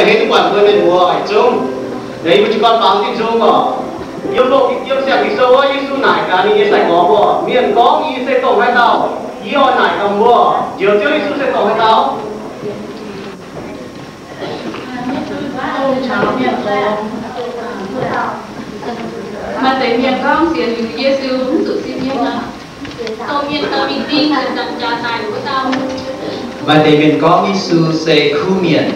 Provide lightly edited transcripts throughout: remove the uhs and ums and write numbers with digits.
người hết quản người mình mùa hải chung đấy mà chỉ còn bằng tin chung mà yêu lộ yêu xem thì sâu ấy Yesu nải cả đi sạch có mùa miền có ý sẽ tổng hai tàu ý hỏi nải cầm mùa chiều chiều Yesu sẽ tổng hai tàu mà tại miền con xiên thì Yesu cũng tự xin miền đó tôi miền tao mình tin là đặt trả tài của tao mà tại miền con Yesu sẽ khu miền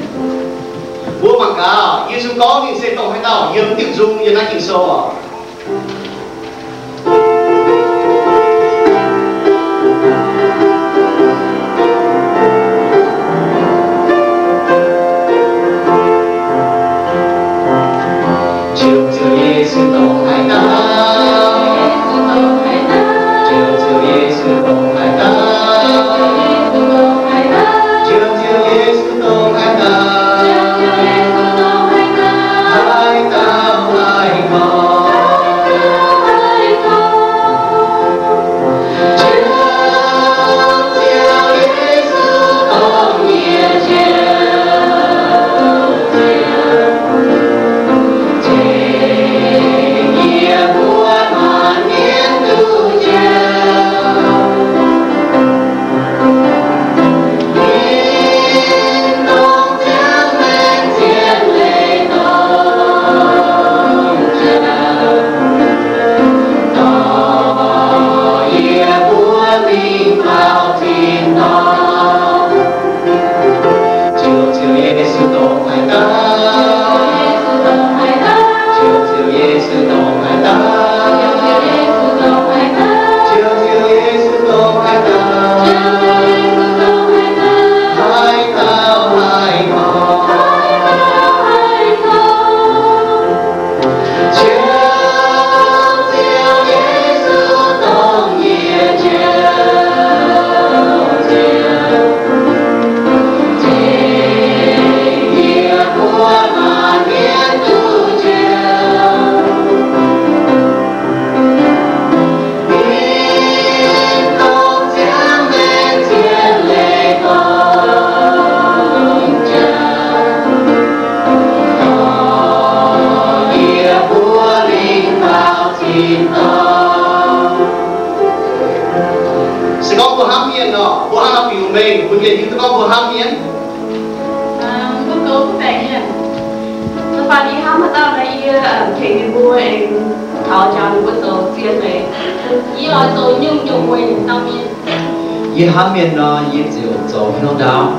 bố bằng cả Yesu có thì sẽ tổng hai tàu yêu tiểu dung như nãy kinh sâu à Ye ham miền nó ye chiều dấu hiếu đạo.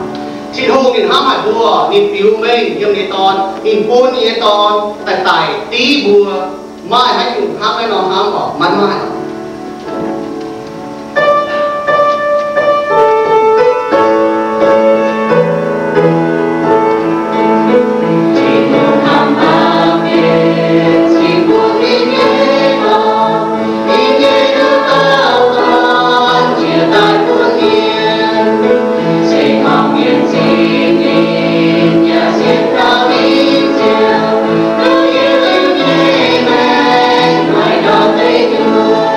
Chỉ hùng nhìn ham hải bùa, nhìn biểu mình yếm nghe ton, nhìn buôn nghe ton, tại tại tí bùa, mai hay dùng ham hay nó ham bỏ mắn mai. Hãy subscribe cho kênh Ghiền Mì Gõ để không bỏ lỡ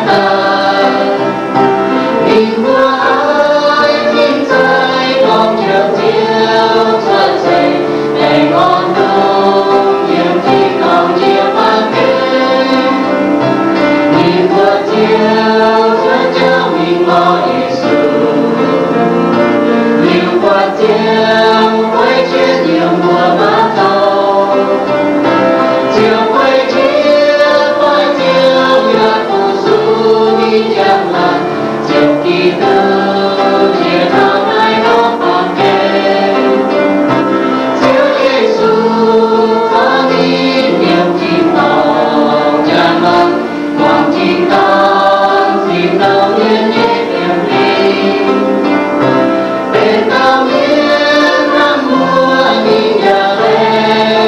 Hãy subscribe cho kênh Ghiền Mì Gõ để không bỏ lỡ những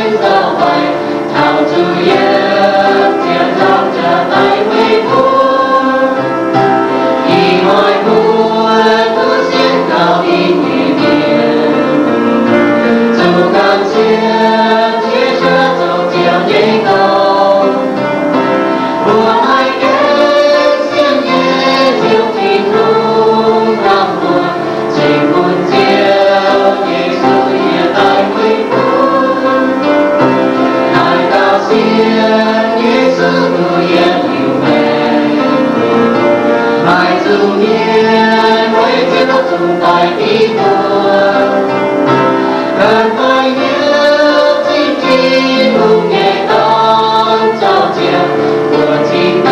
video hấp dẫn.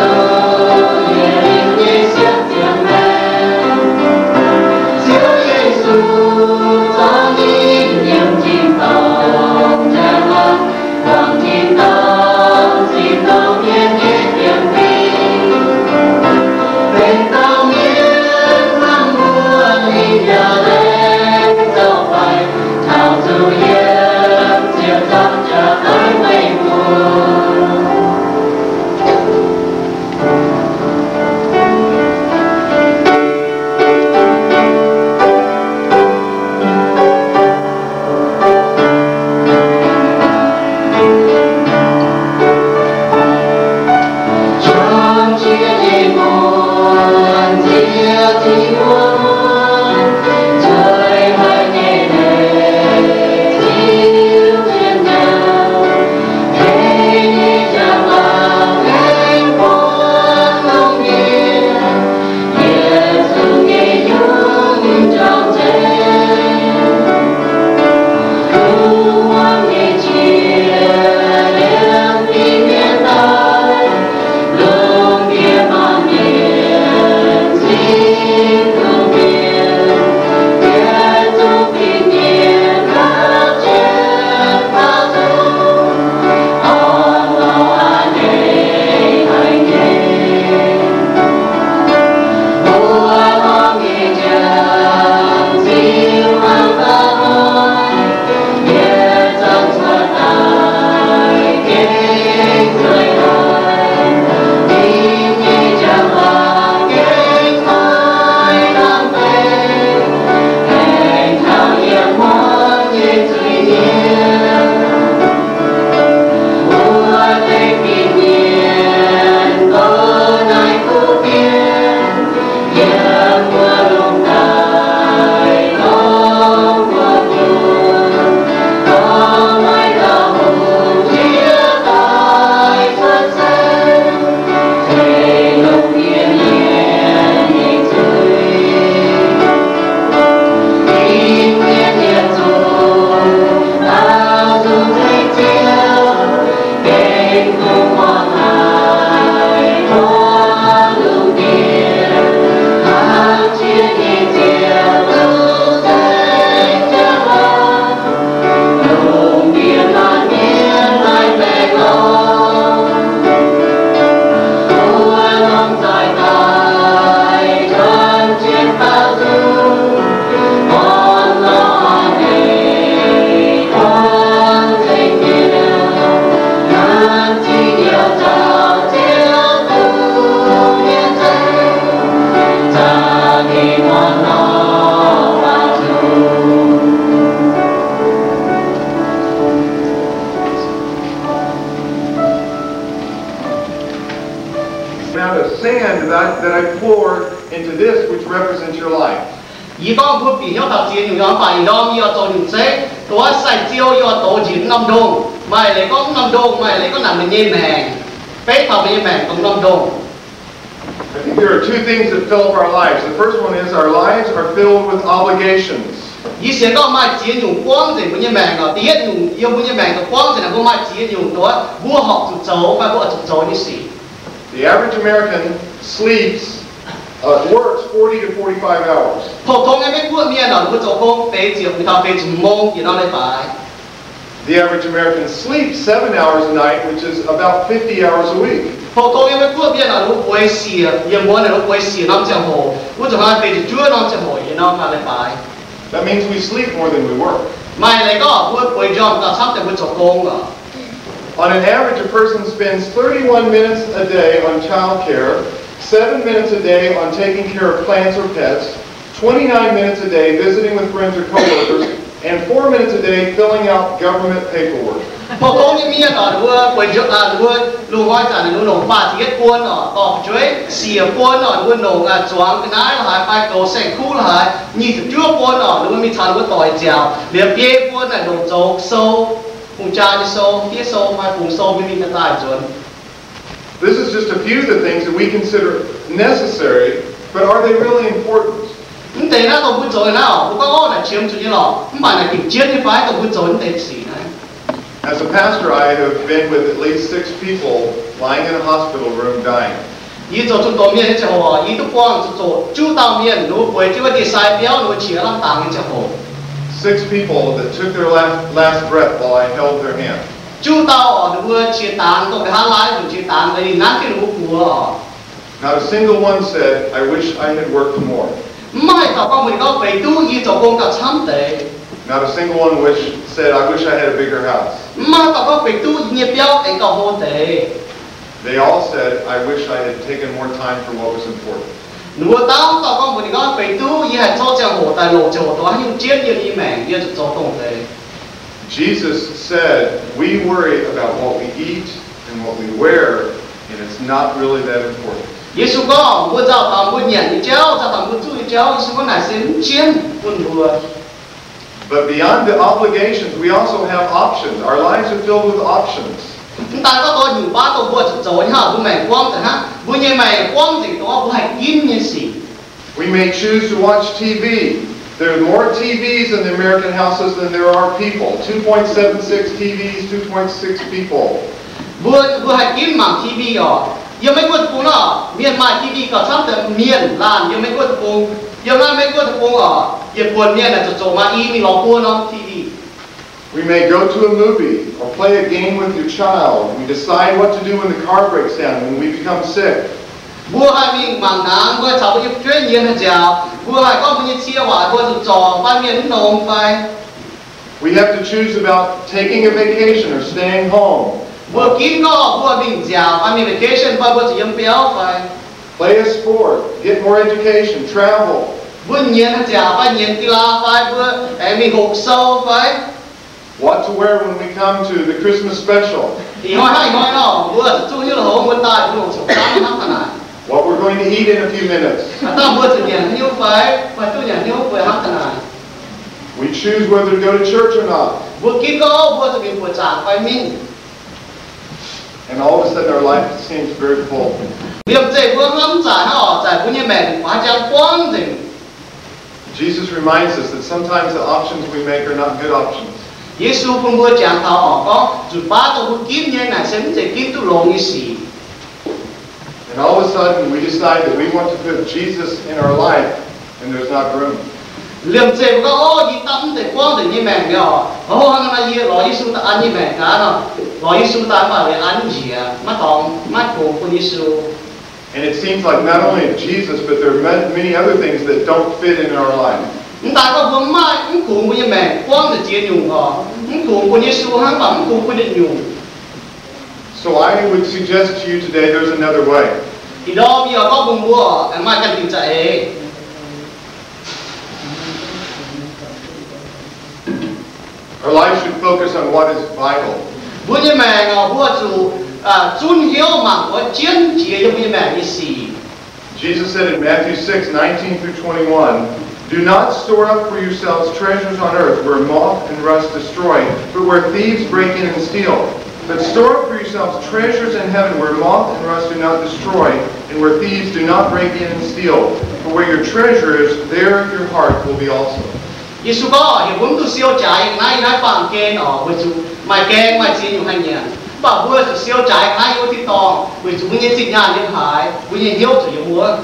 amount of sand that I pour into this, which represents your life. 而講會變咗頭前用發現到要做完者，ตัวใส่เจียว要ตัวจีนน้ำดงไม่เลยก็น้ำดงไม่เลยก็นำเป็นยี่แมงเป๊ะเขาเป็นยี่แมงตรงน้ำดง I think there are two things that fill up our lives. The first one is our lives are filled with obligations. 以前ก็ไม่จีน用光子เป็นยี่แมงก็第一用要เป็นยี่แมงก็光子นะก็ไม่จีน用ตัวบัวหอกจุดโจไม่บัวจุดโจนี่สิ The average American sleeps, works 40 to 45 hours. 普通嘅咩บัวเมียเราบัว做工飛朝唔到飛1โมง然後你擺 The average American sleeps 7 hours a night, which is about 50 hours a week. 普通嘅咩บัวเมียเรา不會死ยังบัวเรา不會死น้ำจะหอบัวจะมา飛就ကျွน้ำจะหอ然後มา你擺 That means we sleep more than we work. ไม่เลยก็บัวไปยอมก็ทำแต่บัว做工啊 On an average, a person spends 31 minutes a day on child care, 7 minutes a day on taking care of plants or pets, 29 minutes a day visiting with friends or coworkers, and 4 minutes a day filling out government paperwork. พอเขาเนี่ยมีอะไรด้วยไปเยอะด้วยลุงว่าจะเนี่ยลุงป้าที่กวนอ่ะตอกช่วยเสียกวนอ่ะด้วยลุงอ่ะจวงกันได้หายไปโตเสกคู่หายยี่สิบชั่วกวนอ่ะหรือว่ามีทางว่าต่อยเจ้าเดี๋ยวเปี้ยกวนอ่ะลุงโจ๊กโซ่ผู้ชายโซ่เปี้ยโซ่มาผู้โซ่ไม่มีกระต่ายจน This is just a few of the things that we consider necessary, but are they really important? แต่ถ้าตัวผู้โจรนะผมก็อ้อนเชื่อมจุดนี้หรอกมันหมายถึงเชื่อมที่ฝ่ายตัวผู้โจรเต็มสีนะ As a pastor, I have been with at least 6 people lying in a hospital room dying. ยี่做จุดตัวเมียนี่จะหัวยี่ตัวกว้างจุดโจจุดดาวเมียหนูป่วยที่ว่าดีไซน์เปี้ยวหนูเฉียลำต่างนี่จะหัว 6 people that took their last breath while I held their hand. จุดดาวหนูเฉียต่างตัวไปหาไล่หนูเฉียต่างเลยนั่นที่หนูกลัว Not a single one said, I wish I had worked more. ไม่ต่อก็มันก็ไปดูยี่ตัวกงกับช้ำเตะ Not a single one said, I wish I had a bigger house. ไม่ต่อก็ไปดูยี่เปี้ยวเองก็โหเตะ They all said, I wish I had taken more time for what was important. หนูตั้งต่อก็มันก็ไปดูยี่ให้โจเจ้าหัวแต่หลงเจ้าหัวตัวให้ยุ่งเจี๊ยบยี่นี่แม่งยี่จุดโจตรงเตะ Jesus said, we worry about what we eat and what we wear, and it's not really that important. 耶稣讲，我找当我念一教，找当我做一教，耶稣讲那些钱不多。 But beyond the obligations, we also have options. Our lives are filled with options. 但係嗰個搖把到我就做一下，唔係光就嚇，唔係咪光淨到我係堅嘅事。 We may choose to watch TV. There are more TVs in the American houses than there are people. 2.76 TVs, 2.6 people. 唔係堅盲 TV 哦。 ยังไม่กดปุ่งอ่ะเมียนมาที่ดีก็ชอบแต่เมียนลานยังไม่กดปุ่งยังไม่กดปุ่งอ่ะอย่าปวดเมียนอ่ะจะโจมาอีมีหลอกปุ่งน้องทีวี We may go to a movie or play a game with your child. We decide what to do when the car breaks down, when we become sick. บัวให้มีหมังนางบัวชาวบ้านช่วยเย็นให้เจ้าบัวให้ก็มีเชี่ยวว่าบัวจะจ่อไปเมียนนองไป We have to choose about taking a vacation or staying home. บัวกินก็บัววิ่งเจ้าไปมี vacation ไปบัวจะยังเปี้ยวไป Play a sport, get more education, travel. บัวเย็นให้เจ้าไปเย็นกีฬาไปบัวมีหกโซ่ไป What to wear when we come to the Christmas special. อีน้อยให้น้อยเนาะบัวจะจู่ยี่หลงบัวตายบัวจะตายน้ำขนาด What we're going to eat in a few minutes. ถ้าบัวจะเย็นนิ้วไปไปตู้เย็นนิ้วไปน้ำขนาด We choose whether to go to church or not. บัวกินก็บัวจะมีบัวจากไปมิ่ง And all of a sudden our life seems very full. เรื่องใจบัวล้ำจ่ายเนาะจ่ายผู้ใหญ่แม่ว่าจะกว้างจริง Jesus reminds us that sometimes the options we make are not good options. เยซูพูดบัวจางเขาออกก็จุดป้าตัวผู้กินเนี่ยนะเส้นจะกินตุลงอีสี And all of a sudden we decide that we want to put Jesus in our life and there's not room. เรื่องใจก็โอ้ยตั้มแต่กว้างแต่ยี่แม่เนาะโอ้ฮันนาเยรอเยซูตาอันยี่แม่กันเนาะรอเยซูตามาเลยอันเจียมาตองมาโกงคนเยซู And it seems like not only Jesus, but there are many other things that don't fit in our life. แต่ก็ผมไม่ขู่ผู้ใหญ่แม่กว้างแต่เจียยุ่งอ๋อขู่คนเยซูฮันแบบขู่คนเดียยุ่ง So I would suggest to you today there's another way. อีดอมีก็บุญบัวแต่มากันติดใจ Our life should focus on what is vital. ผู้ใหญ่แม่เนาะบัวจู chun hiếu mà có chiến chỉ yêu mẹ mẹ như xì. Jesus said in Matthew 6:19 through 21, "Do not store up for yourselves treasures on earth where moth and rust destroy, but where thieves break in and steal. But store up for yourselves treasures in heaven where moth and rust do not destroy, and where thieves do not break in and steal. For where your treasure is, there your heart will be also." Yesu có hiểu vốn tu siêu trái ngay nói bằng kén ở với chú mày kén mày chỉ dùng hành nhỉ. Bảo vừa tu siêu trái ngay với tí to với chú những sinh nhàn những hải với những hiếu chủ yếu múa.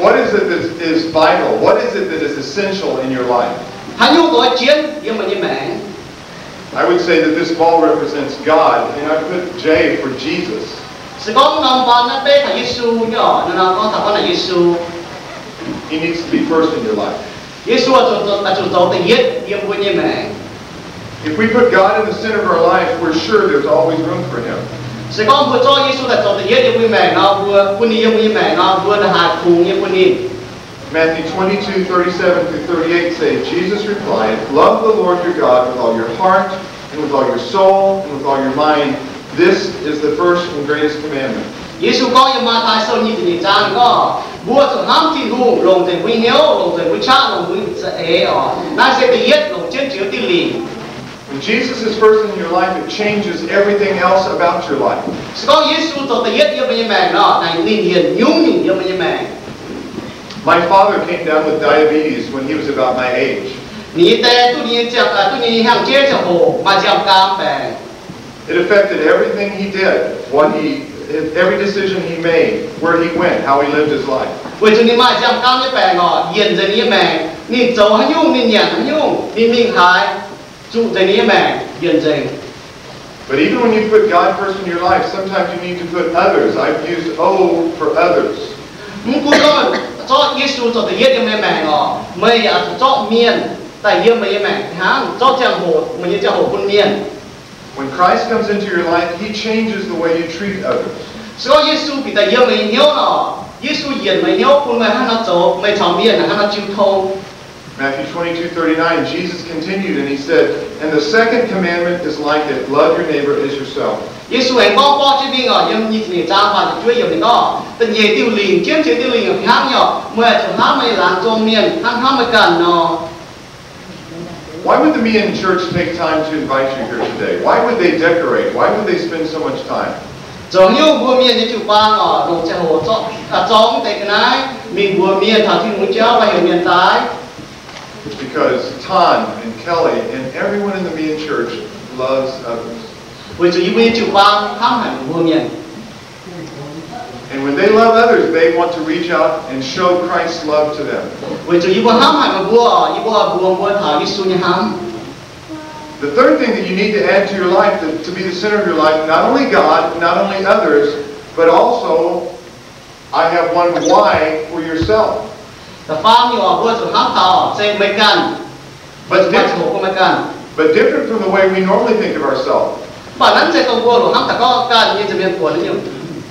What is it that is vital? What is it that is essential in your life? Hắn nhu có chiến yêu mà như mẹ. I would say that this ball represents God, and I put J for Jesus. Sự con nằm bàn nó bé là Yesu nhỏ, nó con thằng con là Yesu. He needs to be first in your life. Yesu là chủ tàu tình hiết yêu với như mẹ. If we put God in the center of our life, we're sure there's always room for Him. Sự con vừa cho Yesu là chủ tình hiết yêu với mẹ nó vừa quân yêu với mẹ nó vừa là hạt cùng yêu quân đi. Matthew 22:37 through 38 say, Jesus replied, "Love the Lord your God with all your heart, and with all your soul, and with all your mind. This is the first and greatest commandment." Yesu có yêu mà thái sơn như thế trang có vua sự ham tin hùng lòng thể quý hiếu lòng thể quý cha lòng quý sẽ ở nay sẽ thể yết lòng chiến chiếu tin lì. When Jesus is first in your life, it changes everything else about your life. Sự có Yesu tổ thể yết yêu với mẹ nó này nên hiền nhúng nhỉnh yêu với mẹ. My father came down with diabetes when he was about my age. Ní tê tu ní chạc tu ní hàng chế chạc hồ mà chạc cam bè. It affected everything he did, every decision he made, where he went, how he lived his life. Với chúng ní mà chạc cam như bè ngọ hiền dần ní mẹ ní châu hắn nhung ní nhạc hắn nhung ní minh thái trụ dần ní mẹ hiền dần. But even when you put God first in your life, sometimes you need to put others. I've used O for others. Muốn cuối con cho Yesu cho tự yết yêu mẹ ngọ mày cho miền tại yêu mày mẹ hang cho chàng hồ mình như chàng hồ quân miền. When Christ comes into your life, He changes the way you treat others. So Yesu bị tại yêu mày hiếu nọ Yesu hiền mày hiếu quân mày hang nó chỗ mày chọn miền là hang nó chịu thâu. Matthew 22:39, Jesus continued and He said, "And the second commandment is like it, love your neighbor as yourself." Yesu hẹn con trên bên ngọ yêu như thế cha và chúa yêu mình đó tình gì tiêu liền chiến chiến tiêu liền ở hang nhỏ mày chọn hang mày làm cho miền hang mày cần nọ. Why would the Mien Church take time to invite you here today? Why would they decorate? Why would they spend so much time? Giống như vua miền như chủ Baang ở đồng chợ hồ trong tại cái này mình vua miền thảo thiên muốn chéo và hiểu miền tái. Because Tan and Kelly and everyone in the Mien Church loves others. Vì chủ yếu chủ Baang ham hẳn vua miền. And when they love others, they want to reach out and show Christ's love to them. Vì chủ yếu ham hẳn vua thảo Yesu như ham. The third thing that you need to add to your life, to be the center of your life, not only God, not only others, but also, I have one why for yourself. The farm you are worth half hour, say Megan, but different from the way we normally think of ourselves.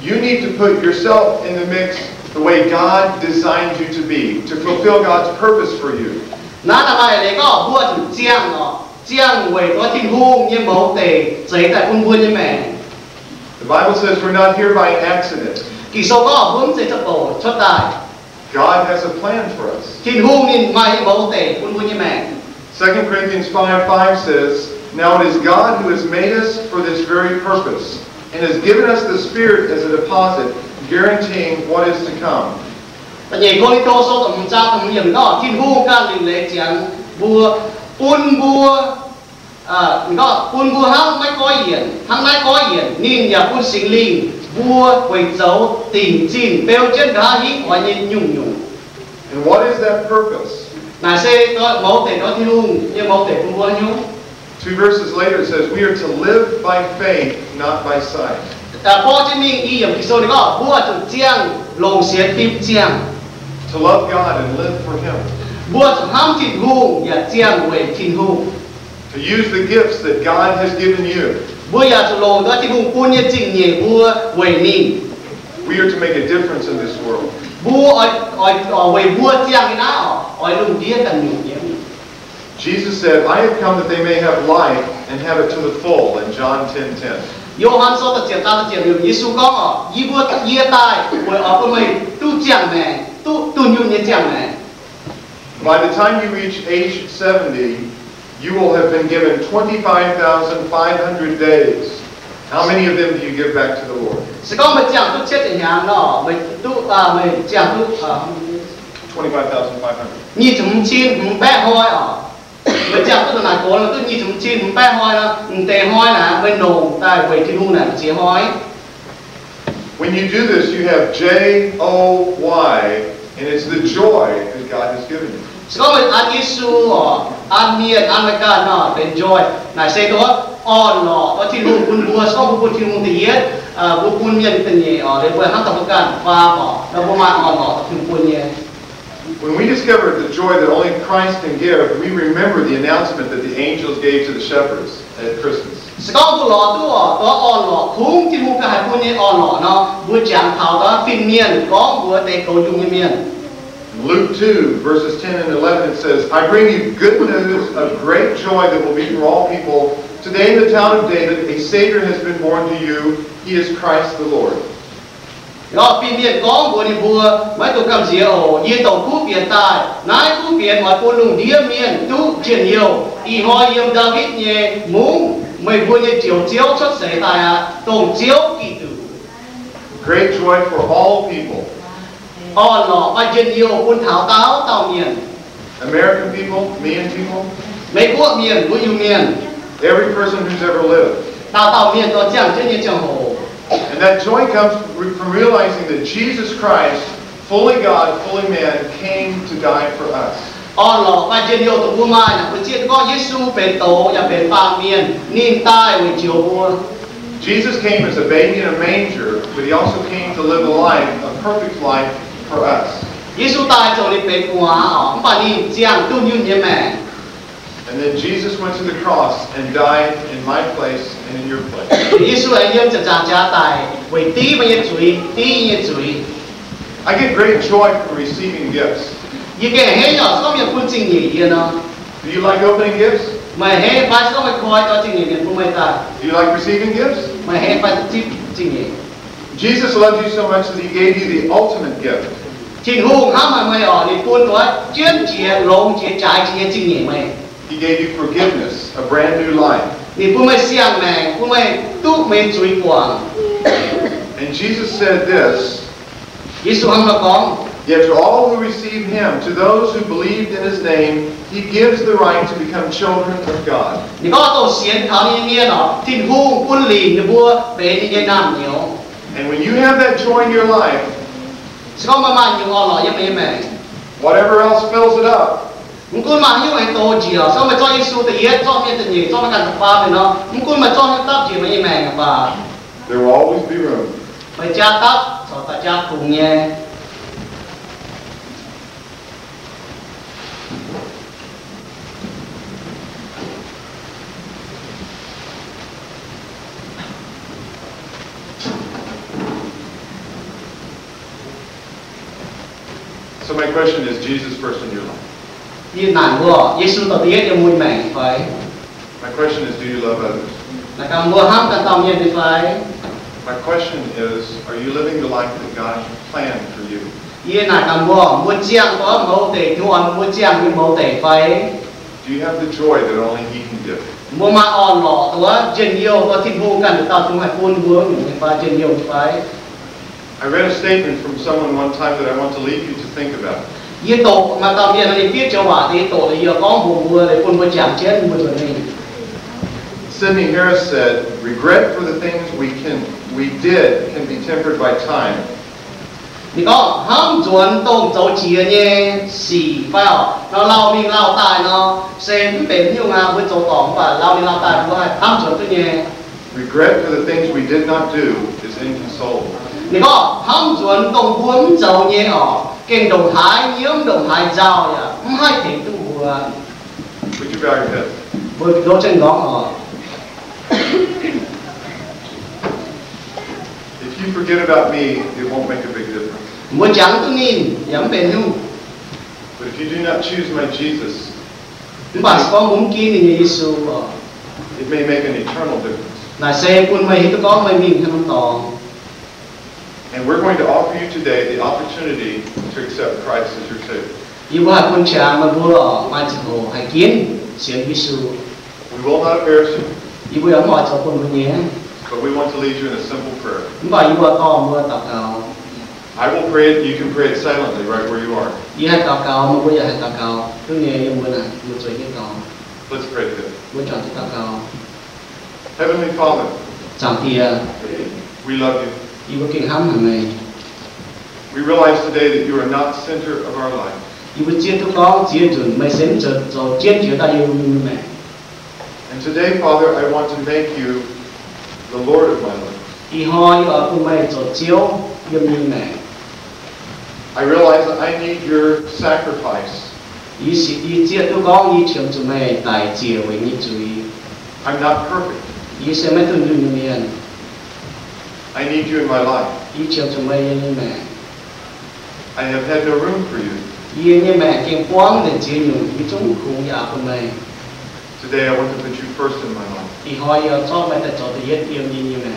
You need to put yourself in the mix the way God designed you to be, to fulfill God's purpose for you. The Bible says we're not here by accident. God has a plan for us. 2 Corinthians 5:5 says, "Now it is God who has made us for this very purpose, and has given us the Spirit as a deposit, guaranteeing what is to come." And what is that purpose? 2 verses later it says, "We are to live by faith, not by sight." To love God and live for Him. To use the gifts that God has given you. We are to make a difference in this world. Jesus said, "I have come that they may have life and have it to the full," in John 10:10. Johann số tập chuyện ta chuyện được Yesu có ở y vua y tai với ở bên mình tu chẳng mẹ tu nhung như chẳng mẹ. By the time you reach age 70, you will have been given 25,500 days. How many of them do you give back to the Lord? Sẽ có một chẳng tu chết tình hàng nó mình chẳng tu 25,500. như chúng chín bé hoi ở mình chẳng tu này cố là tu như chúng chín bé hoi nó tề hoi là bên nồng tại về thiên hùng này chỉ hoi. When you do this, you have J-O-Y, and it's the joy that God has given you. Sẽ có một ăn Yesu ăn miên ăn mấy cái nóเป็น joy này sẽ đó on lọ có thiên hùng quân vua có quân thiên hùng thì yết quân miênเป็นgì ở đây vừa hát tậpกันvà bỏ nóประมาณ on lọ thiên quân gì. When we discover the joy that only Christ can give, we remember the announcement that the angels gave to the shepherds at Christmas. Sẽ có một lọ đó on lọ khung thiên hùng cái hai quân gì on lọ nó vừa chẳng thảo đó phim miên có vừa tề cầu chung như miên. Luke 2, verses 10 and 11, it says, I bring you good news of great joy that will be for all people. Today in the town of David, a Savior has been born to you. He is Christ the Lord. Đó phim miên có vừa đi vừa mấy tụ cầm dĩa ổ y tàu cú biển tài nái cú biển mọi cô lùng đĩa miên tu chuyển nhiều y hoi yếm David nhé muốn mày vừa như chiếu chiếu xuất xảy tại tổng chiếu kỳ tử. Great joy for all people. On lọ và chuyển nhiều quân thảo táo tàu miền. American people, Mien people, Mấy quốc miền Mien Iu Mienh. every person who's ever lived. Tàu miền có chẳng trên như chẳng hồ. And that joy comes from realizing that Jesus Christ, fully God, fully man, came to die for us. On lọ và chuyển nhiều tụ quân mai là quân chiết có Yesu bên tổ và bên phàm miền nín tai với chiều vua. Jesus came as a baby in a manger, but he also came to live a life, a perfect life for us. Yesu tai cho đi bên quả ông bà đi chẳng tu như như mẹ. And then Jesus went to the cross and died in my place and in your place. Yesu anh emจะจางจ้าตายvới tí bao nhiêu chuối tí như chuối. I get great joy from receiving gifts. Như cái hết nhỏ có những quân trình nhỉ gì nó. Do you like opening gifts? Mày hết phải có mày coi cho trình nhỉ những quân mày ta. Do you like receiving gifts? Mày hết phải tiếp trình nhỉ. Jesus loves you so much that he gave you the ultimate gift. Trình hùng hám mày ở đi quân nói chuyên chia lông chia trái chia trình nhỉ mày. He gave you forgiveness, a brand new life. Đi quân mày xiang mày quân mày tu mày chuối quảng. And Jesus said this, Yesu hám là con. yet to all who receive him, to those who believed in his name, he gives the right to become children of God. Thì có tổ xiên thảo như miên nó thiên hùng quân lì như vua về như nam nhiều. And when you have that joy in your life, Sẽ có mà nhiều ngon lọ như mày. whatever else fills it up, Muốn quân mà như vậy tổ gì à? Sao mà cho Yesu tự yết cho miên tự nhỉ cho nó cần tập ba mình nó. Muốn quân mà cho nó tập gì mà như mày và there will always be room. mày cha tập cho ta cha cùng nhé. So my question is, Jesus first in your life? Như nản của Yesu tự yết cho mùi mày phải. My question is, do you love others? Là cầm mua ham cần tàu nhiên thì phải. My question is, are you living the life that God planned for you? Như nản cầm mua chiang có mẫu tể thu ăn mua chiang như mẫu tể phải. Do you have the joy that only he can give? Mua mà on lọตัวchân nhiều có thiên hùng cần tàu chúng phải quân vương những phải chân nhiều phải. I read a statement from someone one time that I want to leave you to think about. Như tổ mà tàu nhiên này viết cho bà thì tổ là giờ có một mùa để quân vừa chẳng chết mùa rồi này. Sidney Harris said, regret for the things we did can be tempered by time. Thì có hâm chuẩn tông dấu chia nhé xỉ phải không? Nó lao mình lao tài nó xem bền như ngà với dấu tỏng và lao mình lao tài với hâm chuẩn tôi nhé. Regret for the things we did not do is inconsolable. Thì có hâm chuẩn tông cuốn dấu nhé ở kênh đồng thái nhiễm đồng thái giao nhá không hay thể tu vừa. Would you bow your head? Với cái dấu chân góng ở. If you forget about me, it won't make a big difference. Muốn chẳng tôi nhìn dám bền nu. But if you do not choose my Jesus, Bạn có muốn ký thì Yesu it may make an eternal difference. là xe quân mày hít có mày mình theo năm tò. And we're going to offer you today the opportunity to accept Christ as your Savior. Yêu ba quân cha mà bố lọ mai chỉ hồ hay kiến xiên Yesu. We will not embarrass you, Yêu ba mọi cho quân mình nhé. but we want to lead you in a simple prayer. Chúng ta yêu ba con mua tập cầu. I will pray it, you can pray it silently right where you are. Yêu hai tập cầu mà bây giờ hai tập cầu. Cứ nghe yêu mua này, mua chơi cái cầu. Let's pray together. Mua chọn tập cầu. Heavenly Father, Chẳng kia we love you. yêu ba kinh hám hàng ngày. We realize today that you are not center of our life. Yêu ba chia tôi con chia chuẩn mày xem cho chiến chữa ta yêu như mẹ. And today, Father, I want to make you the Lord of my life. Yêu ho yêu ở cùng mày cho chiếu yêu như mẹ. I realize that I need your sacrifice. Yêu sĩ yêu chia tôi con yêu chiếm cho mày tại chiều với như chú ý. I'm not perfect. Yêu sẽ mấy tuần như miền. I need you in my life. Yêu chiếm cho mày như mẹ. I have had no room for you. Yêu như mẹ kiên quang để chia nhung yêu chúng khung nhà của mày. Today, I want to put you first in my life. Yêu ho yêu cho mày tại cho tôi yết yêu như mẹ.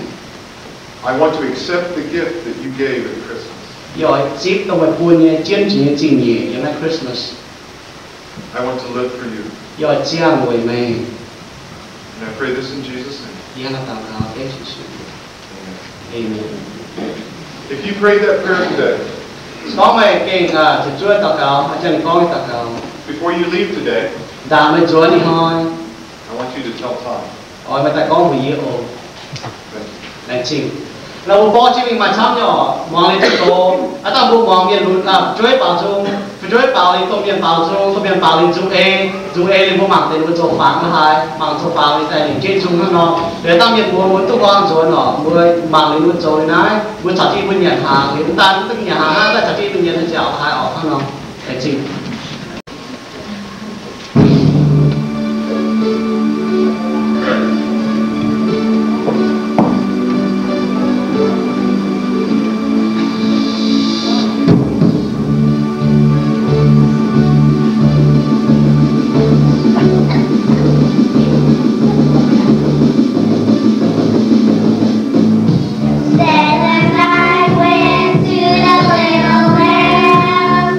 I want to accept the gift that you gave at Christmas. Yêu chip tao mày buồn nhé chiến chỉ chính nhỉ yêu ngày Christmas. I want to live for you. Yêu chia người mày. And I pray this in Jesus' name. Yêu là tao cao thế chứ. Amen. If you prayed that prayer today, Có mày kiên thì chúa tao cao, hay chân con tao cao. before you leave today, Đã mày chúa đi thôi. I want you to tell Tom. Ôi mày ta có một yêu. Thank you. Này chịu. Là một bó chỉ mình mà chăm nhỏ, mong lên cho cô. Ta bộ mong miền lụt chuối bảo chung, chuối bảo lên tôm miền bảo lên chung E lên bộ mạng thì nó cho phẳng nó hai, mạng cho phẳng thì tại trên chung nó. Để ta miền buồn muốn tụ con rồi nó, mới mạng lên nó rồi này, mới chặt chi bên nhà hàng, thì ta tức nhà hàng ta chặt chi bên nhà nó chảo hai ở nó. Này chịu. Sailor man went to the little well.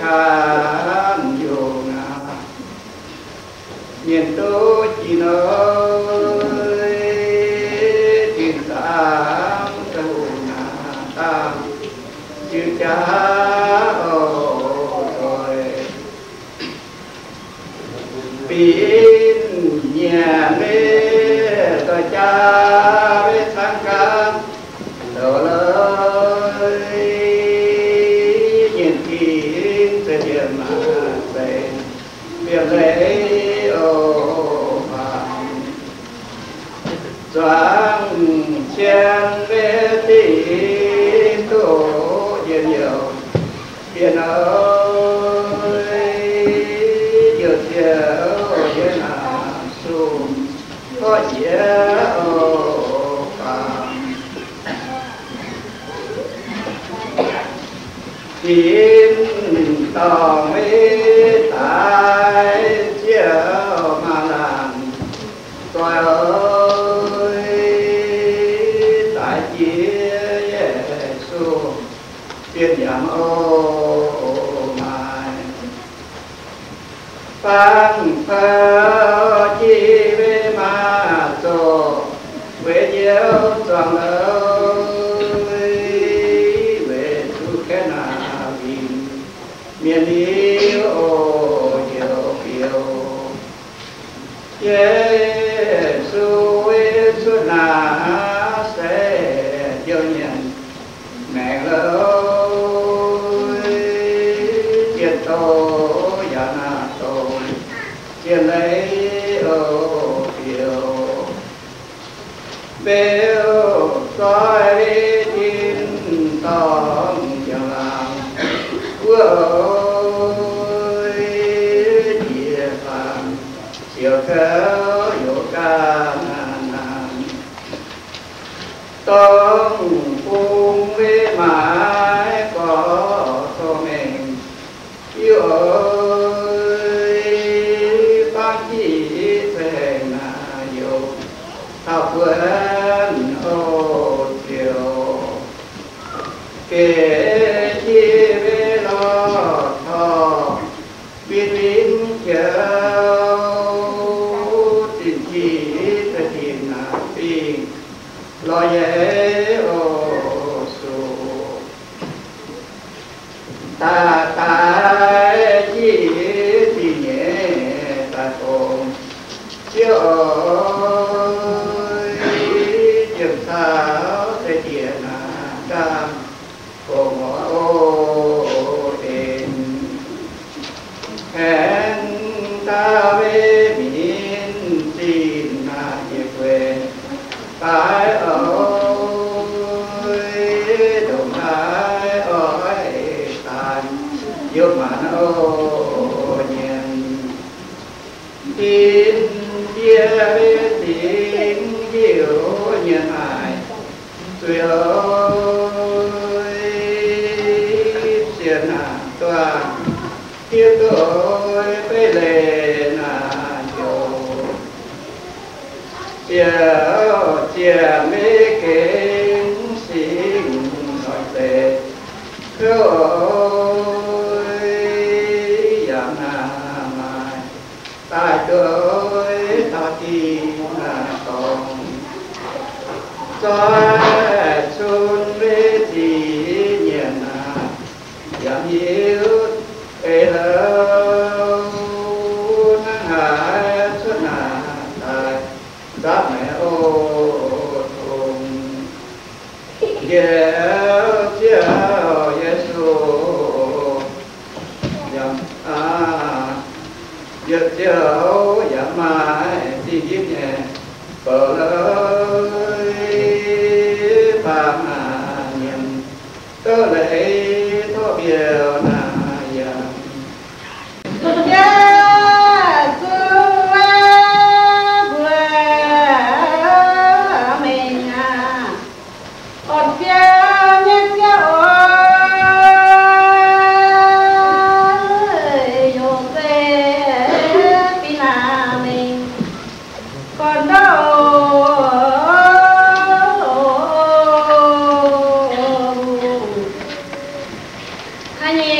khan yo nga nhìn tu chỉ nói tin tam tu nga tam chữ cha rồi pin nhà mê tôi cha với sang ca đồ lời nhìn kín sẽ điểm mà về việc lấy ô vàng doang chen về tí tổ yên nhiều yên ơi yêu chiều yên à su có chiều vàng tin tòng với tại chiều mà làm tôi ơi tại chia Yesu tiên giảm ô mai phang phơ chi về mà tổ về nhiều toàn ơi về tu cái nào bình miền yêu yêu yêu Yesu Yesu na sẽ yêu nhận mẹ ơi tiền tô ya na tô tiền lấy ô yêu bêu soi tin tòng chẳng làm ơi địa phàm chiều theo yêu ca nan tông phung với mãi có cho mình yêu ơi bác chỉ về là yêu thảo quên ô chiều kể chi về lo thọ biết lính kéo tình chi ta tìm là pin lo dễ ô su ta ta chi thì nhẹ ta tồn chiếu ơi chừng sao thế tiền là cam cô ngõ ô tiền hẹn ta về miền xin là về quê phải ơi đồng ai ơi tàn giúp màn ô nhìn tin chia về tin yêu nhân ai tùy ơi xiên à toàn tiếp tôi với lệ là nhiều chia mê kính xin nói về rồi giảm na mai tại tôi ta tin là còn cho xuân với thì nhiên là giảm yếu ê lâu nắng hải xuân là tại giáp mẹ ô thùng Gieo chiều Yesu dầm giật chiều dầm mai đi giúp nhẹ bờ lơi Baang nhìn tớ lấy thọ biểu na dầm Anh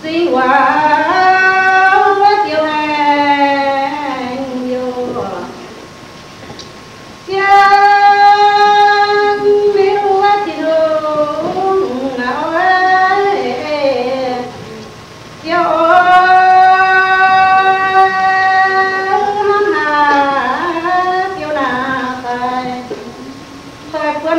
si hòa tiêu hành vô chán miêu thì đường nào ấy tiêu tiêu là thời quân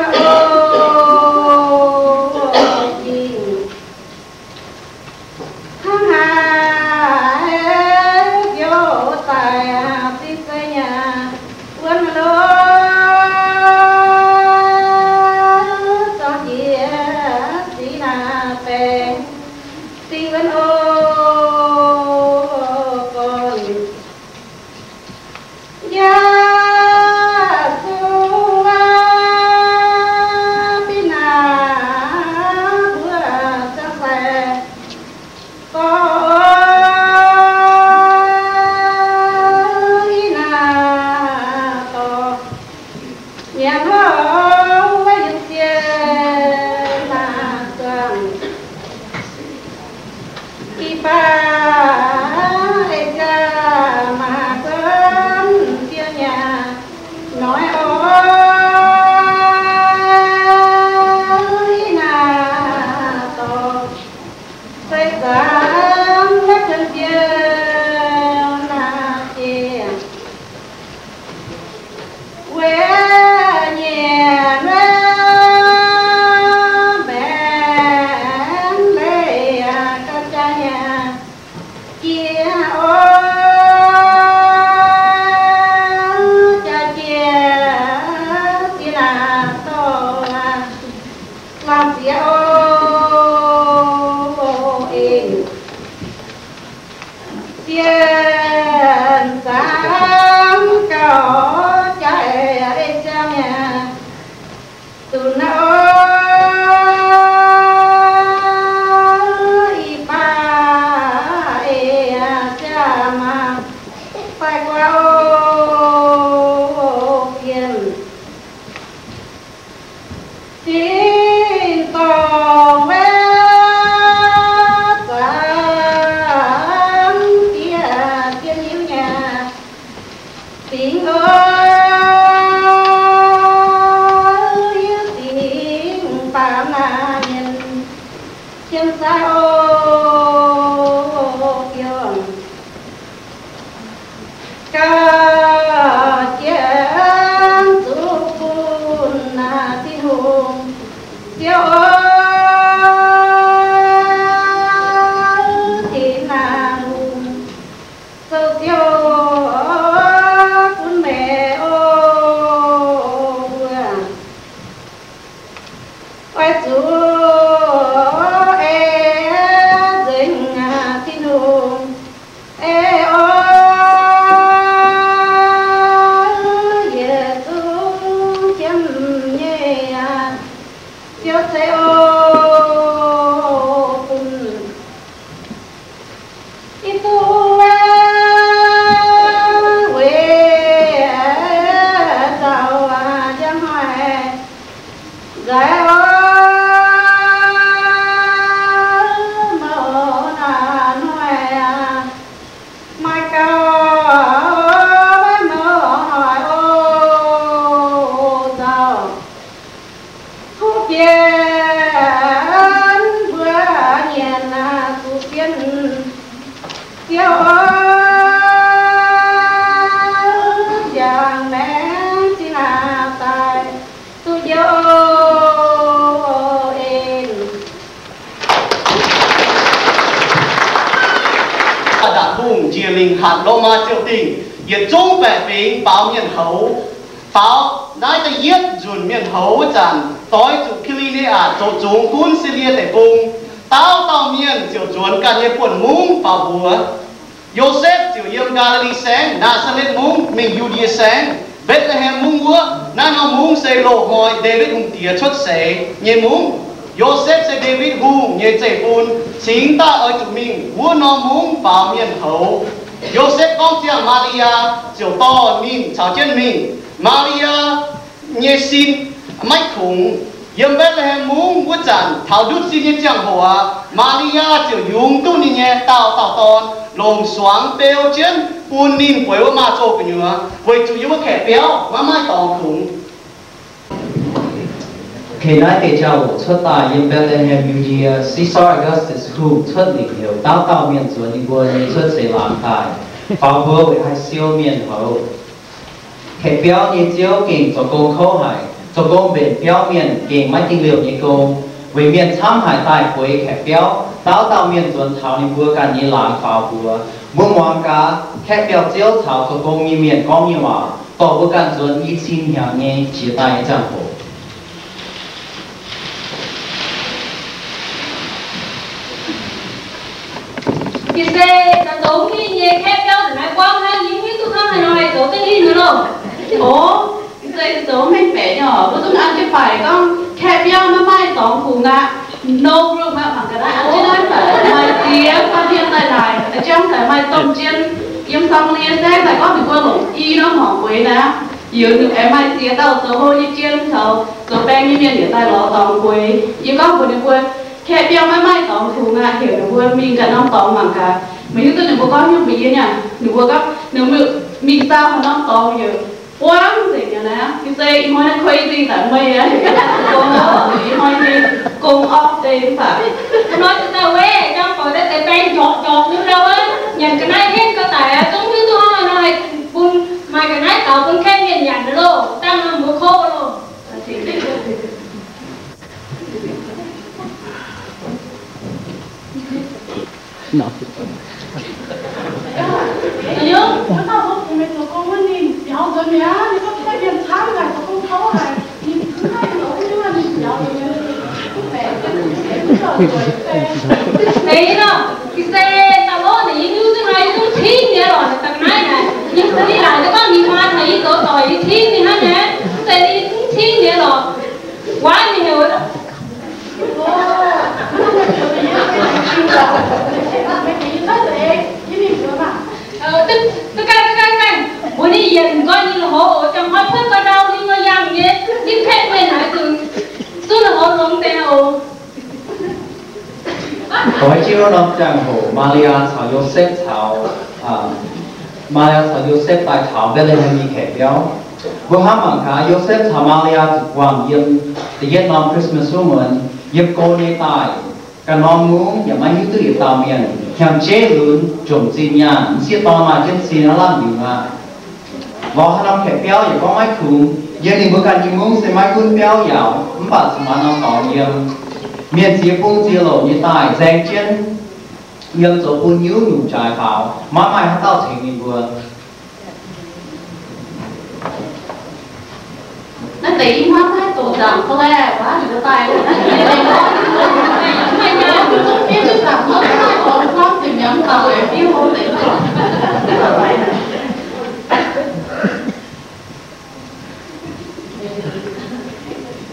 hạt đô ma triệu tình yết trung bẻ phím báo miền hấu báo nãy ta yết dùn miền hấu chẳng tối chụp kili nè chỗ chúng cún xì lia tại vùng tao miền chiều chuẩn cả nhẹ quần múng vào bùa Joseph chiều yếm Galilee sáng Nazareth múng mình Judea sáng Bethlehem múng búa na nó múng xây lộ ngồi David hùng tía xuất sẻ nhẹ múng Joseph sẽ David hùng nhẹ chạy phun chính ta ở chúng mình vua nó múng vào miền hấu Joseph con tiếng Maria chiều to mình chào chân mình Maria nhẹ xin mách khủng yếm bé là hem muốn quất chản thảo đút xin như chẳng hỏa Maria chịu dùng tu nhìn nhẹ tao tòn lồng xoáng bèo chiến buồn nín quấy mà trộn cái nhựa với chủ yếu khẻ béo mà mai tòng thủng khi nãy thì cháu xuất tại in Bethlehem Judea Caesar Augustus khu xuất lịch hiệu tao miền xuân đi buôn xuất sẽ làm tại bao bố với hai siêu miền hậu khẻ béo như chiếu kinh cho công khâu hải cho công bền béo miền kinh mấy kinh liệu như công với miền tham hải tại với khẻ béo tao miền xuân thảo đi buôn cả như làm pháo bùa muốn mong cả khẻ béo chiếu thảo cho công như miền công như mà tổ bữa cả xuân y xin hiểu nghe chỉ tại chẳng hồ Thì xe đã tốn khi nhẹ khép nhau để nói quang hay những cái tôi không hay nói tốn cái gì nữa đâu. Ủa, cái tốn mấy bé nhỏ, có tốn ăn cái phải con khép nhau nó mai tốn phù ngạ. No room mà bằng cái đó ăn chứ nói phải mai tiếng phát hiện tại này, ở trong phải mai tôm chiên yếm xong lia xe tại có bị quân lủng y nó mỏng quế nè. Yếu được em mai xía tao số hô như chiên thầu, số beng như miền để tay ló tòng quế, yếu có một điều quên. Khép nhau mai tóm phù ngạ hiểu được quên mình cả năm tóm bằng cả mình tôi đừng có nhưng bị nhá đừng có gấp nếu mình sao mà năm tóm nhiều quá gì nhá nè cái xe im nói nó crazy tại mày á con nó im nói đi cùng off day phải nói cho tao quê trong khỏi đấy cái beng chọt như đâu á nhận cái này hết cơ tại giống như tôi không nói bún mà cái này tao cũng khen nhận nhận được luôn tăng một khô luôn nó nhớ nó tao không mình tụi con muốn nhìn giàu rồi nhá nó có cái tiền tháng này tụi con thấu này nhìn thứ hai nữa nhưng mà nhìn giàu rồi đấy nó cái xe tao lo này như thế này cũng thiên vậy rồi tao nói này nhưng đi lại tao có đi hoa thấy cỡ tỏi thiên thì hết nhé xe đi cũng thiên vậy rồi quá nhiều rồi đó tôi căng bữa nay dần coi như là hộ trong hói phết coi đâu nhưng mà dầm vậy nhưng khét lên lại từ xuống là hộ luôn tèo Hỏi chiếu nó chẳng hồ Maria thảo Joseph thảo Maria thảo Joseph tại thảo Bethlehem như khẻ béo vừa hám bằng cả Joseph thảo Maria thực hoàng yếm thì yết nom Christmas woman yếm cô nê tài cả nom muốn và mấy thứ tự tàu miền nhằm chế lớn trồng xin nhà sẽ to mà chân xin nó làm điều mà vào hai năm khẻ béo và có mấy khung giờ thì bữa gần như muốn sẽ mấy cuốn béo dạo bạn mà nó tỏ yếm miền chia phung chia lộ như tài giang chân nhưng số phun nhú nhủ trái pháo má mai hát tao thành như vừa nó tỷ hóa hai tổ giảm có lẽ quá thì có tài rồi đó mày nhà tôi không biết được giảm hết hai tổ không thì nhắm tao để yêu hôn tỷ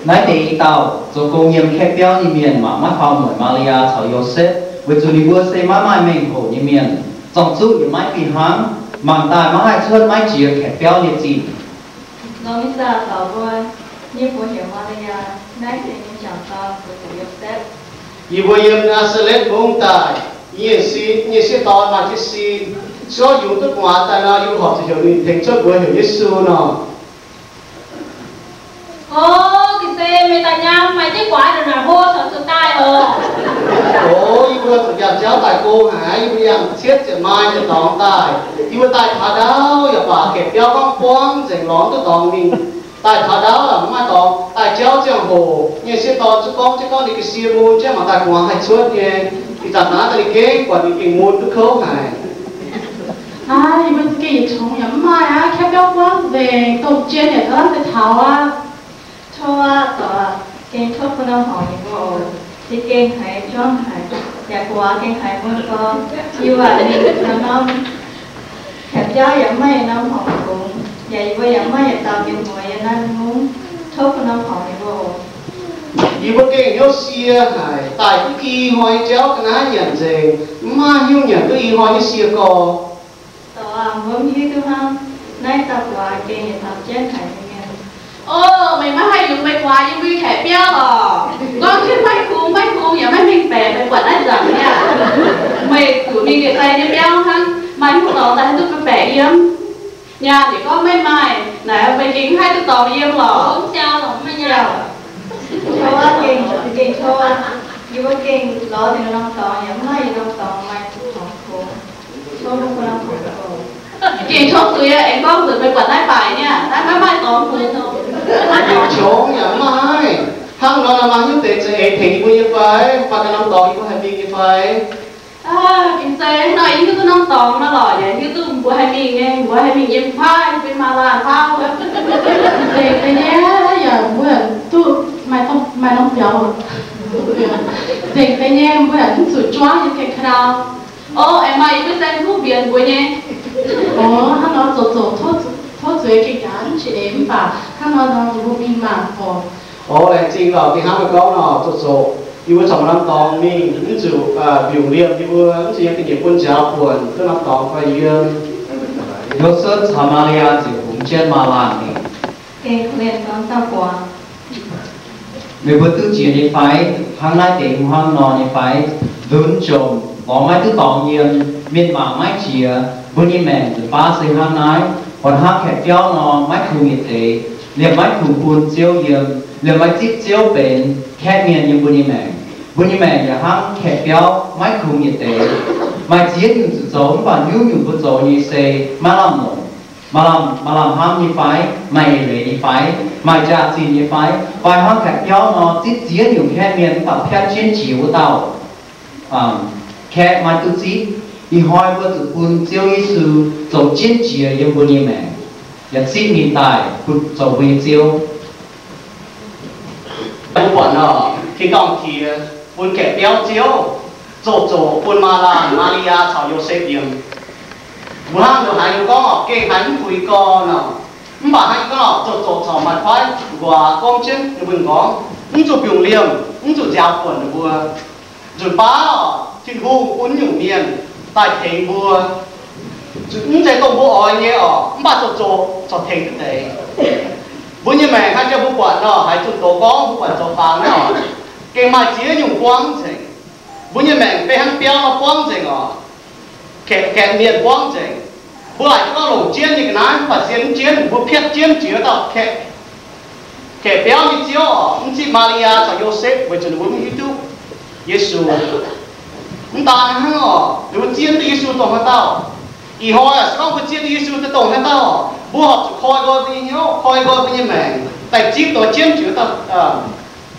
nãy thì tao rồi cô nghiêm khép béo như miền mà mắt phong bởi Maria thảo Joseph với chủ đi vừa xây má mai mình khổ như miền dòng dụ như máy phi hoáng màng tài má hai chân máy chia khép béo như gì nó mới ra tàu qua như của hiểu Maria nãy thì những chàng con của chủ Joseph y vừa yếm Nazareth bông tài như xin to mà chỉ xin cho dùng tất hóa tại nó dùng học thì hiểu mình thành chất vừa hiểu Yesu nó cái xe mày tại nhau mày chứ quả rồi là vô sợ sự tai y vừa thực hiện giáo tại cô hả y vừa làm thiết chỉ mai chỉ tóm tài y vừa tại thả đáo y bà kẹp béo con quăng dành lón tôi tóm mình tại thả đáo là mai tóm tại chéo chẳng hồ như xin tóm chứ con đi cái xia môn chứ mà tại quăng hay suốt như thì thật ná tại cái quả đi cái môn tôi khâu hả ai mình kỳ chống nhắm mai á khép béo quá về tổ trên để nó sẽ tháo á cho tòa kênh thuốc của nó hỏi bộ thì kênh hải trong hải và của kênh hải môn con như vậy thì nó hẹp giáo dẫn mấy năm học cùng vậy bây giờ mấy tàu nhiều người nên muốn thuốc của nó hỏi bộ y vừa cái nhớ xia hả tại cái y hỏi chéo cái ná nhận gì mà hiu nhận cái y hỏi như xia co tòa muốn như thứ không nay tập quả kênh tập chết hải mình mới hay dùng mấy quà nhưng vì khẽ béo con chứ mấy khu giờ mấy mình bẻ mấy quần ấy rằng nha mày cứ mình cái tay nó béo hăng mấy lúc đó tại tôi phải bẻ yếm nhà thì có mấy mai nè mày kính hai tôi tỏ yếm lò Không sao lắm mà nhà. Cho á kinh cho dù có kinh lo thì nó tỏ nhắm hay nó tỏ mày không khổ cho nó không khổ kính chốt tụi em con tụi mấy quần ấy phải nha đã mấy mai tóm tụi Điều chống nhà mai hăng nó là mang những tế chế thì cũng như vậy và cái năm đó cũng hay bị như vậy kính xe nói như tôi năm tóm nó lò vậy như tôi bữa hay mình nghe bữa hay mình em phai bên mà là phao Thì cái nhé giờ bữa tôi mày không béo thì cái nhé bữa cũng sụt choáng như cái khao em ơi với xem thuốc biển của nhé hắn nói thốt dưới cái cán chị em và hắn nói nó vô mình mà em chính vào thì hai câu nó tốt số yêu trong năm đó mình những chủ biểu liệm như vừa những gì cái nghiệp quân giáo buồn cứ năm đó phải yêu Yosef Samaria chỉ cũng trên mà làm này. kinh lên con tao quá Người bữa tư chuyện như phải hàng nay để hàng nọ như phải vốn trồng bỏ máy tư tỏ nhiên miền bảng máy chìa vốn như mẹ từ ba xây hàng nay còn hàng kẹt kéo nó máy khu nhiệt tế liền máy khu buồn chiếu yếm liền máy tiếp chiếu bền kẹt miền như vốn như mẹ nhà hàng kẹt kéo máy khu nhiệt tế máy chiết những sự giống và nhu những bữa dấu như xây mà làm nổ mà làm ham như phải mày về như phải mày trả xin như phải vài hàng kẹt kéo nó tiếp diễn những kẹt miền và kẹt trên chiếu tàu kẹt máy tự xí đi hỏi bữa tự quân chiếu Yesu dấu trên chiếu như vốn như mẹ nhật xin hiện tại cũng dấu về chiếu buồn nó khi còn thì buồn kẻ béo chiếu chỗ buồn mà là Maria chào Yosef yếm buồn hàng được hai có kê hắn cùi con nào bà hai có chỗ chào mặt phải và con chân được buồn có chỗ biểu liềm chỗ giáo buồn được vừa rồi bá thiên vu uốn nhung miền tại thành vừa chạy tổng bộ ở nhé bà chỗ thành cái đấy bữa như mẹ hai cho bố quản nó hai chục tổ có bố quản cho phàng nó cái mà chỉ dùng quang trình bữa như mẹ phải hắn béo nó quang trình kẹt miền quang trình bữa lại có lồng chiên như cái này và chiên bữa phết chiên chứa tao kẹt béo như chiếu ông chị Maria cho Yosef với chuyện bố mình YouTube Yesu ông ta hắn rồi chiên Yesu tổng hết tao ý hỏi sao có chiên Yesu tới tổng hết tao bố học coi coi với nhau coi coi với mẹ tại chip tôi chiến chữ ta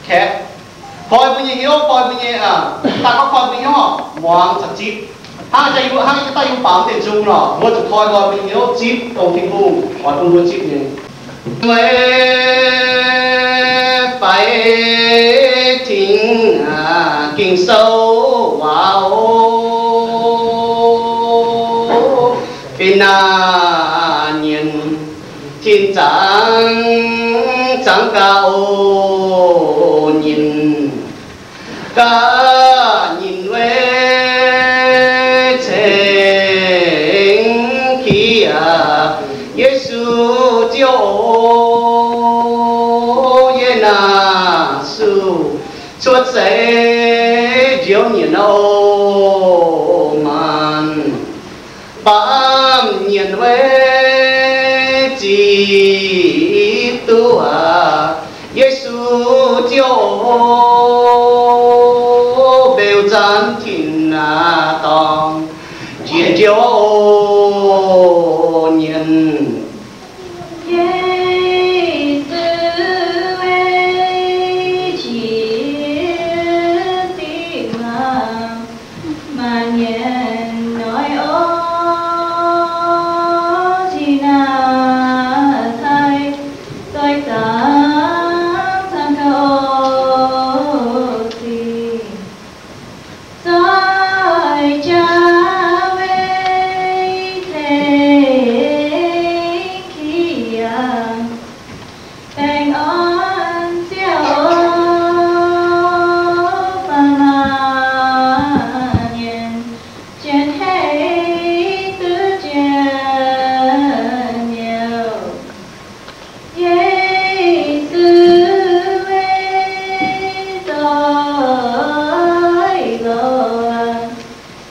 khét coi với nhau coi với nhau ta có coi với nhau hoàng thật chip hai cái tay dùng bám để dùng nó bố chỉ coi coi với nhau chip tổng thiên cung hỏi không luôn chip này mẹ phải thính kinh sâu vào bên nhìn thiên trắng cao nhìn cả nhìn về trên khi Yesu chiếu Yesu xuất sẽ chiếu nhìn ô man bám nhìn về chỉ tu Yesu chiếu bèo chân thiên tòng chia chiếu nhìn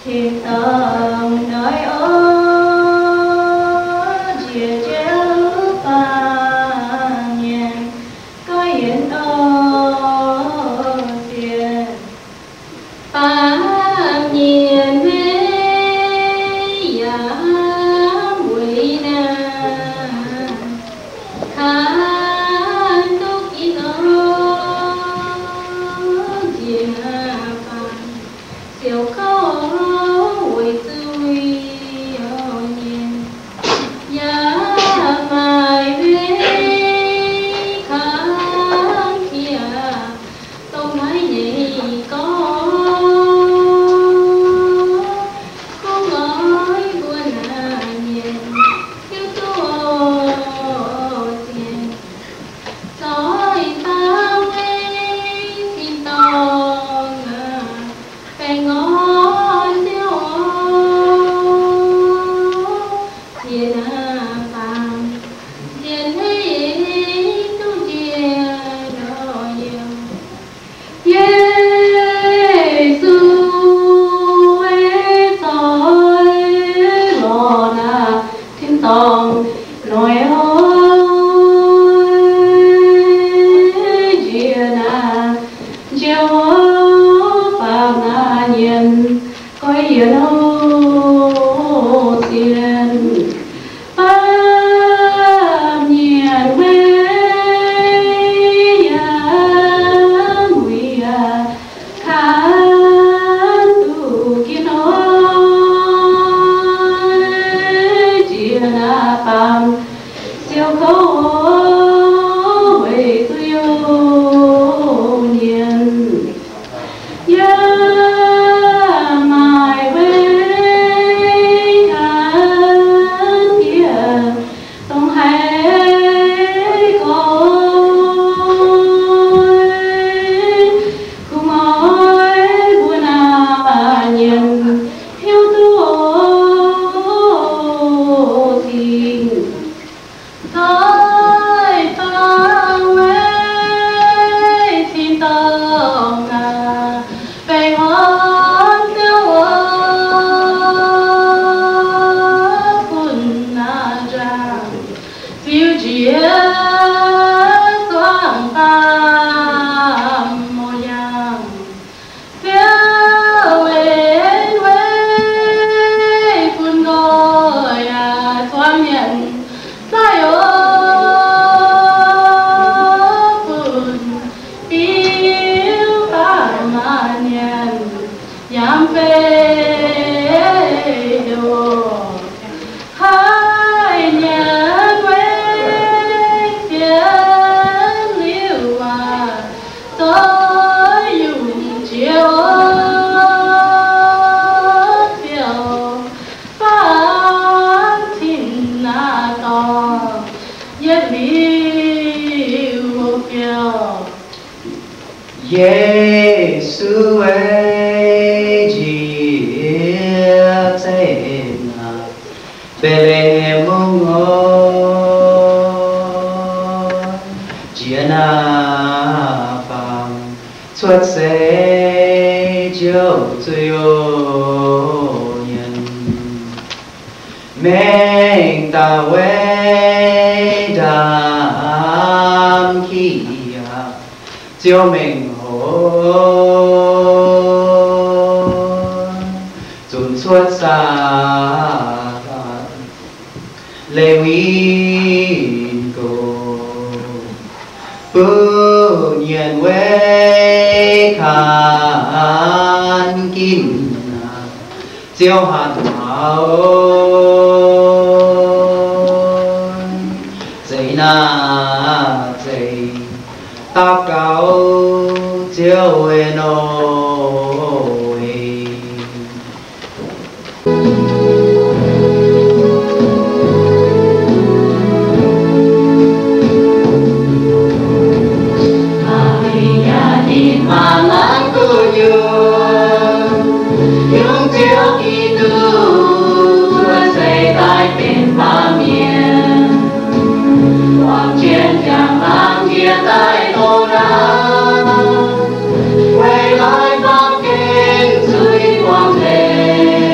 thiên tầng nơi ở chia chéo và nhẹ có yên ở tiền ba nhiên mê ya quỷ na khan đúc in ở diện phàm siêu khâu quỷ tư nhiên ya mai về khang kia tông mãi nhị có ngói buồn nhìn yêu tôi tiền soi ta ngay xin tông phải ngon tiêu tiền vàng tiền ấy tu tiền rồi Yesu ơi tôi lo na thiên tông nói ơi chia na chiều phàm na nhiên coi yên ô tiền phàm nhiên mê ya nguy ya khan tu kiến ơi chia na phàm siêu khâu huệ tư yêu nhiên ya mai về khan kia tông hay có không ai buồn nhìn hiếu tu tình thôi phang ấy xin tông về ngón tiêu quân ra phiêu chia quang phàm mô yang phiêu lên quê quân gọi thoáng nhận sai quân yêu phàm nhân yam phê đồ hai nhân quê thiên liêu tôi dùng chiều phiêu phàm thiên na to nhất liêu phiêu Yesu ơi chia trên bề mông ngôi chia na phàm xuất sẽ chiếu最有nhân mình ta quê đam kia chiếu mình dùn xuất xa lê nguyên cô bư nhiên quê khán kín chiếu hạt hào dây na dây ta cao chiếu hê nôi Maria tin mang an của yung chiếu Kitô chúa xây tại bên ba miền hoàng chiến chẳng mang kia tại tô ra quay lại bắc kinh dưới quang thế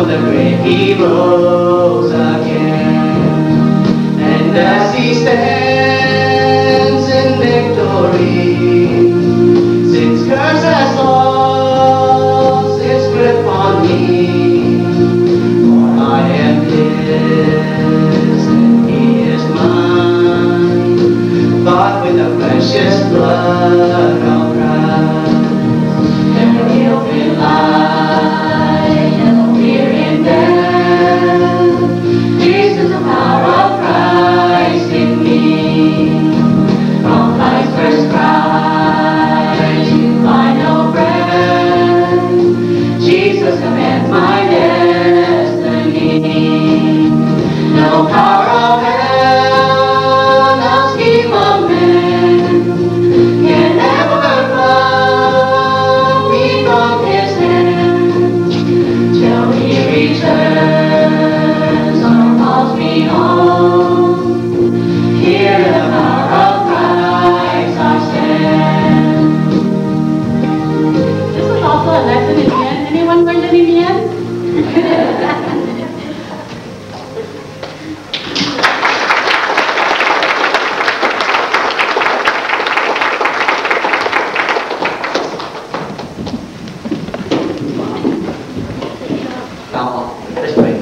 the grave he rose again. And as he stands in victory, sin's curse has lost its grip on me. For I am his and he is mine, bought with the precious blood of Christ. And he'll be light and no fear in death. Jesus, the power of Christ in me. From life's first cry to final breath, Jesus commands my destiny. No power of hell, no scheme of man can ever pluck me from his hand. Till he returns or calls me home, here in the power of Christ I stand. This is also a lesson in Mien. Anyone learned any Mien? Let's pray.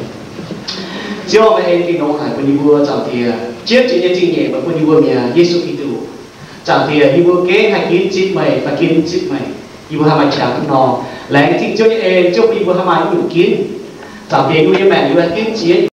Chúa ơi, kinh nông hải quân vua chào thìa, chiếc chuyện như nhẹ mà quân vua nhà Yesu Kitô, chào thìa vua kế hay kiến chít mày và kiến chít mày, vua ham mày chào nó, lại cái chuyện Chúa như chúa vua ham mày cũng kiến, chào thìa vua như mẹ vua kiến chiến.